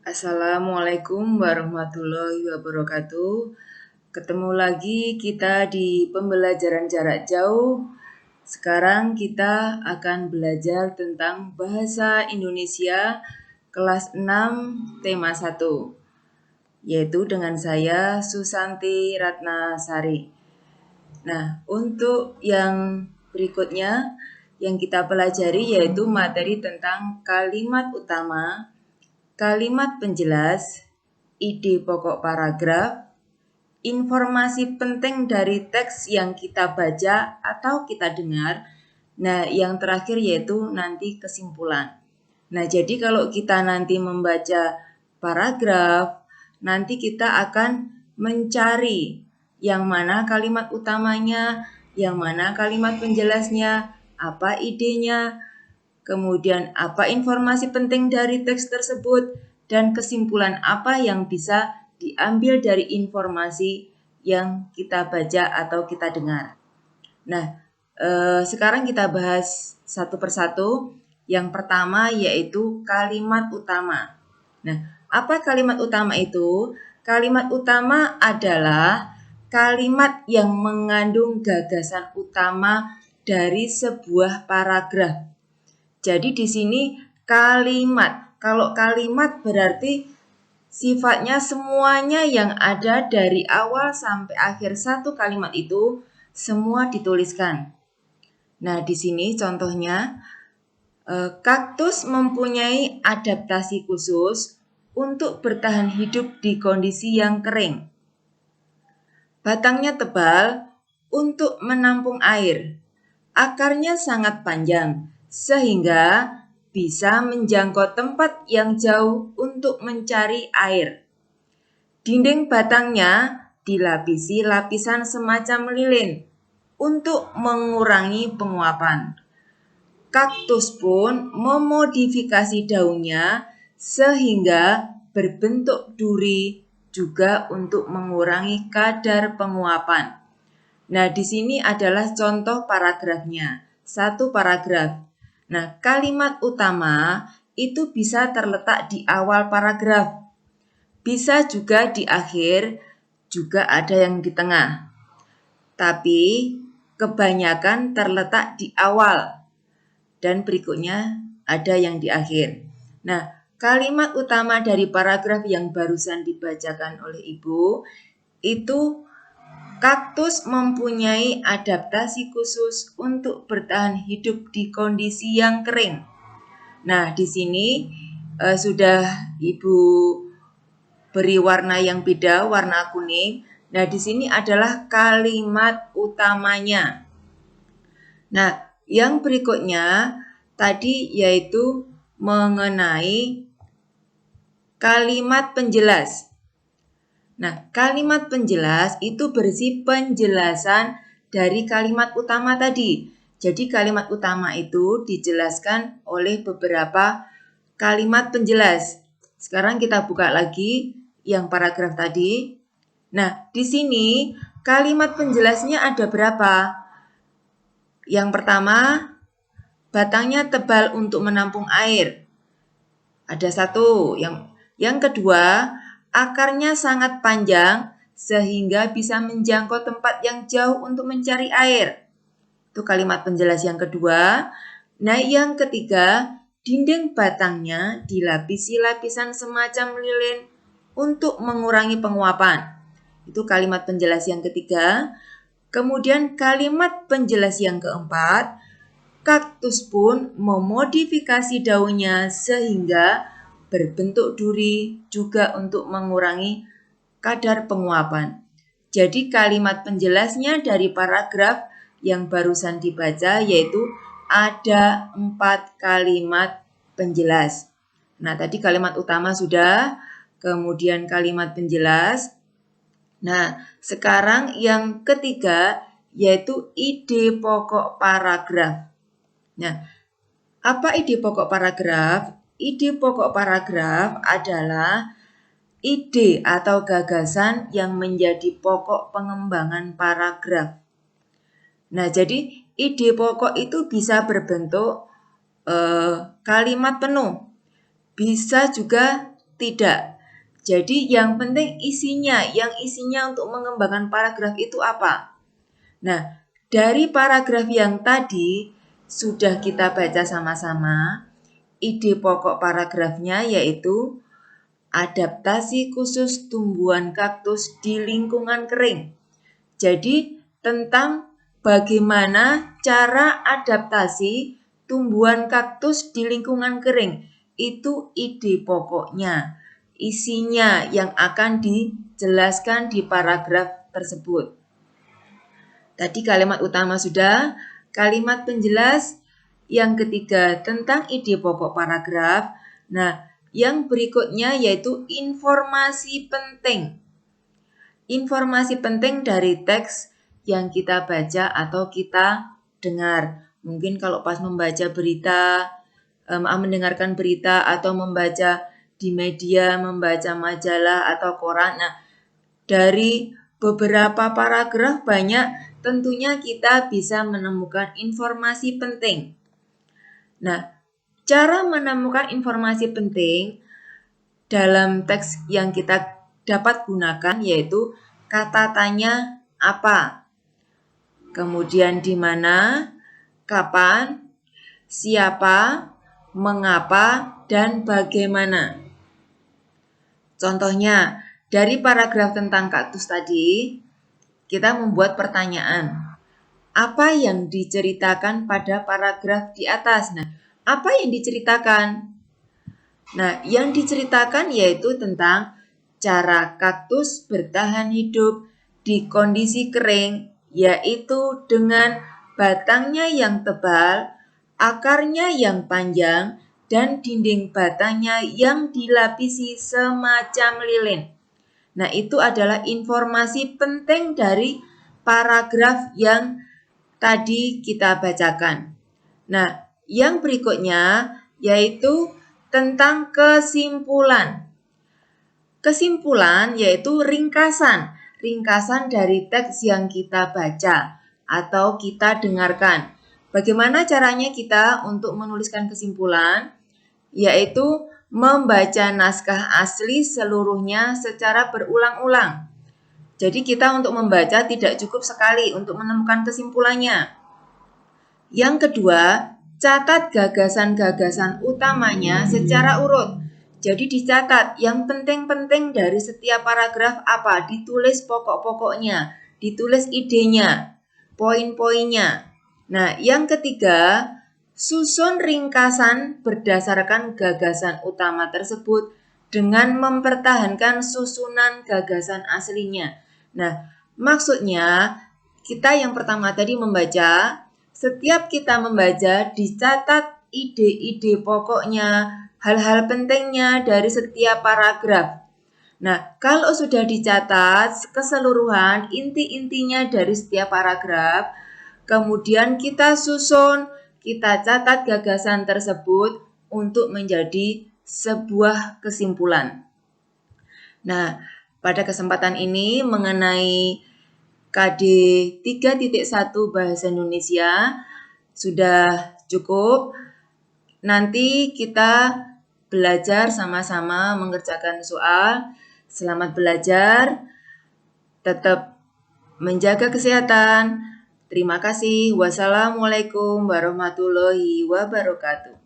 Assalamualaikum warahmatullahi wabarakatuh. Ketemu lagi kita di pembelajaran jarak jauh. Sekarang kita akan belajar tentang bahasa Indonesia kelas 6 tema 1, yaitu dengan saya Susanti Ratnasari. Nah, untuk yang berikutnya yang kita pelajari yaitu materi tentang kalimat utama, kalimat penjelas, ide pokok paragraf, informasi penting dari teks yang kita baca atau kita dengar. Nah, yang terakhir yaitu nanti kesimpulan. Nah, jadi kalau kita nanti membaca paragraf, nanti kita akan mencari yang mana kalimat utamanya, yang mana kalimat penjelasnya, apa idenya, kemudian apa informasi penting dari teks tersebut, dan kesimpulan apa yang bisa diambil dari informasi yang kita baca atau kita dengar. Nah, sekarang kita bahas satu persatu. Yang pertama yaitu kalimat utama. Nah, apa kalimat utama itu? Kalimat utama adalah kalimat yang mengandung gagasan utama dari sebuah paragraf. Jadi di sini kalimat. Kalau kalimat berarti sifatnya semuanya yang ada dari awal sampai akhir satu kalimat itu semua dituliskan. Nah, di sini contohnya kaktus mempunyai adaptasi khusus untuk bertahan hidup di kondisi yang kering. Batangnya tebal untuk menampung air. Akarnya sangat panjang sehingga bisa menjangkau tempat yang jauh untuk mencari air. Dinding batangnya dilapisi lapisan semacam lilin untuk mengurangi penguapan. Kaktus pun memodifikasi daunnya sehingga berbentuk duri juga untuk mengurangi kadar penguapan. Nah, di sini adalah contoh paragrafnya. Satu paragraf. Nah, kalimat utama itu bisa terletak di awal paragraf. Bisa juga di akhir, juga ada yang di tengah. Tapi kebanyakan terletak di awal. Dan berikutnya ada yang di akhir. Nah, kalimat utama dari paragraf yang barusan dibacakan oleh Ibu itu kaktus mempunyai adaptasi khusus untuk bertahan hidup di kondisi yang kering. Nah, di sini sudah Ibu beri warna yang beda, warna kuning. Nah, di sini adalah kalimat utamanya. Nah, yang berikutnya tadi yaitu mengenai kalimat penjelas. Nah, kalimat penjelas itu berisi penjelasan dari kalimat utama tadi. Jadi kalimat utama itu dijelaskan oleh beberapa kalimat penjelas. Sekarang kita buka lagi yang paragraf tadi. Nah, di sini kalimat penjelasnya ada berapa? Yang pertama, batangnya tebal untuk menampung air. Ada satu. Yang kedua, akarnya sangat panjang sehingga bisa menjangkau tempat yang jauh untuk mencari air. Itu kalimat penjelas yang kedua. Nah, yang ketiga, dinding batangnya dilapisi lapisan semacam lilin untuk mengurangi penguapan. Itu kalimat penjelas yang ketiga. Kemudian kalimat penjelas yang keempat, kaktus pun memodifikasi daunnya sehingga berbentuk duri juga untuk mengurangi kadar penguapan. Jadi kalimat penjelasnya dari paragraf yang barusan dibaca yaitu ada 4 kalimat penjelas. Nah, tadi kalimat utama sudah, kemudian kalimat penjelas. Nah, sekarang yang ketiga yaitu ide pokok paragraf. Nah, apa ide pokok paragraf? Ide pokok paragraf adalah ide atau gagasan yang menjadi pokok pengembangan paragraf. Nah, jadi ide pokok itu bisa berbentuk kalimat penuh, bisa juga tidak. Jadi yang penting isinya, yang isinya untuk mengembangkan paragraf itu apa? Nah, dari paragraf yang tadi sudah kita baca sama-sama, ide pokok paragrafnya yaitu adaptasi khusus tumbuhan kaktus di lingkungan kering. Jadi, tentang bagaimana cara adaptasi tumbuhan kaktus di lingkungan kering. Itu ide pokoknya, isinya yang akan dijelaskan di paragraf tersebut. Tadi kalimat utama sudah, kalimat penjelas yang ketiga tentang ide pokok paragraf. Nah, yang berikutnya yaitu informasi penting. Informasi penting dari teks yang kita baca atau kita dengar. Mungkin kalau pas membaca berita, mendengarkan berita atau membaca di media, membaca majalah atau koran. Nah, dari beberapa paragraf banyak tentunya kita bisa menemukan informasi penting. Nah, cara menemukan informasi penting dalam teks yang kita dapat gunakan yaitu kata tanya apa, kemudian di mana, kapan, siapa, mengapa, dan bagaimana. Contohnya, dari paragraf tentang kaktus tadi, kita membuat pertanyaan. Apa yang diceritakan pada paragraf di atas? Nah, apa yang diceritakan? Nah, yang diceritakan yaitu tentang cara kaktus bertahan hidup di kondisi kering, yaitu dengan batangnya yang tebal, akarnya yang panjang, dan dinding batangnya yang dilapisi semacam lilin. Nah, itu adalah informasi penting dari paragraf yang tadi kita bacakan. Nah, yang berikutnya yaitu tentang kesimpulan. Kesimpulan yaitu ringkasan dari teks yang kita baca atau kita dengarkan. Bagaimana caranya kita untuk menuliskan kesimpulan? Yaitu membaca naskah asli seluruhnya secara berulang-ulang. Jadi kita untuk membaca tidak cukup sekali untuk menemukan kesimpulannya. Yang kedua, catat gagasan-gagasan utamanya secara urut. Jadi dicatat yang penting-penting dari setiap paragraf apa, ditulis pokok-pokoknya, ditulis idenya, poin-poinnya. Nah, yang ketiga, susun ringkasan berdasarkan gagasan utama tersebut dengan mempertahankan susunan gagasan aslinya. Nah, maksudnya kita yang pertama tadi membaca, setiap kita membaca dicatat ide-ide pokoknya, hal-hal pentingnya dari setiap paragraf. Nah, kalau sudah dicatat keseluruhan inti-intinya dari setiap paragraf, kemudian kita susun, kita catat gagasan tersebut untuk menjadi sebuah kesimpulan. Nah, pada kesempatan ini mengenai KD 3.1 Bahasa Indonesia sudah cukup. Nanti kita belajar sama-sama mengerjakan soal. Selamat belajar, tetap menjaga kesehatan. Terima kasih. Wassalamualaikum warahmatullahi wabarakatuh.